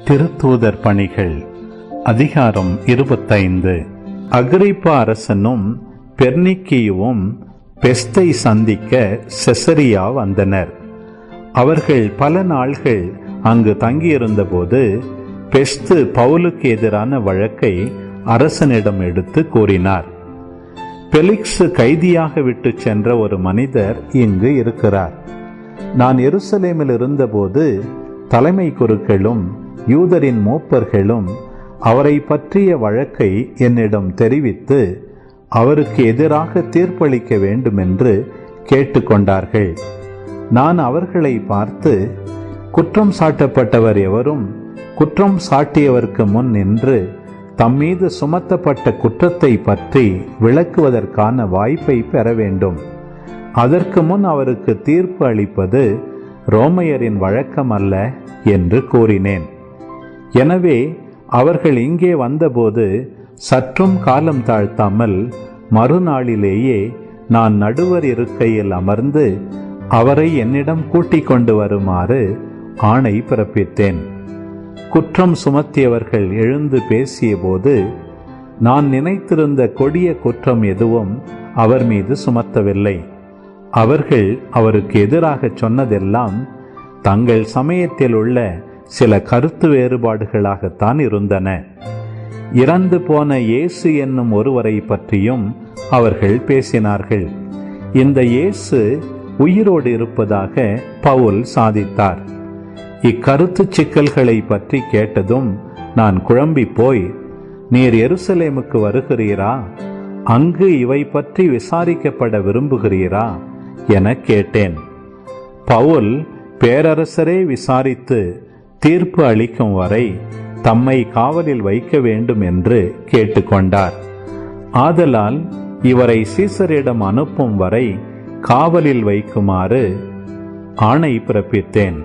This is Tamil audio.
திருத்தூதர் பணிகள் அதிகாரம் 25. அகிரிப்பா அரசனும் பெர்னிக்கியுவும் பெஸ்தை சந்திக்க செசரியா வந்தனர். அவர்கள் பல நாள்கள் அங்கு தங்கியிருந்தபோது பெஸ்து பவுலுக்கு எதிரான வழக்கை அரசனிடம் எடுத்து கூறினார். பெலிக்ஸ் கைதியாக விட்டு சென்ற ஒரு மனிதர் இங்கு இருக்கிறார். நான் எருசலேமில் இருந்தபோது தலைமை குருக்களும் யூதரின் மூப்பர்களும் அவரை பற்றிய வழக்கை என்னிடம் தெரிவித்து அவருக்கு எதிராக தீர்ப்பளிக்க வேண்டுமென்று கேட்டுக்கொண்டார்கள். நான் அவர்களை பார்த்து, குற்றம் சாட்டப்பட்டவர் எவரும் குற்றம் சாட்டியவருக்கு முன் நின்று தம்மீது சுமத்தப்பட்ட குற்றத்தை பற்றி விளக்குவதற்கான வாய்ப்பை பெற வேண்டும். அதற்கு முன் அவருக்கு தீர்ப்பு அளிப்பது ரோமையரின் வழக்கம் அல்ல என்று கூறினேன். எனவே அவர்கள் இங்கே வந்தபோது சற்றும் காலம் தாழ்த்தாமல் மறுநாளிலேயே நான் நடுவர் இருக்கையில் அமர்ந்து அவரை என்னிடம் கூட்டிக் கொண்டு வருமாறு ஆணை பிறப்பித்தேன். குற்றம் சுமத்தியவர்கள் எழுந்து பேசிய போது நான் நினைத்திருந்த கொடிய குற்றம் எதுவும் அவர் மீது சுமத்தவில்லை. அவர்கள் அவருக்கு எதிராக சொன்னதெல்லாம் தங்கள் சமயத்தில் உள்ள சில கருத்து வேறுபாடுகளாகத்தான் இருந்தன. இறந்து போன இயேசு என்னும் ஒருவரை பற்றியும் அவர்கள் பேசினார்கள். இந்த இயேசு உயிரோடு இருப்பதாக பவுல் சாதித்தார். இக்கருத்து சிக்கல்களை பற்றி கேட்டதும் நான் குழம்பி போய், நீர் எருசலேமுக்கு வருகிறீரா? அங்கு இவை பற்றி விசாரிக்கப்பட விரும்புகிறீரா என கேட்டேன். பவுல் பேரரசரே விசாரித்து தீர்ப்பு அளிக்கும் வரை தம்மை காவலில் வைக்க வேண்டும் என்று கேட்டுக்கொண்டார். ஆதலால் இவரை சீசரிடம் அனுப்பும் வரை காவலில் வைக்குமாறு ஆணை பிறப்பித்தேன்.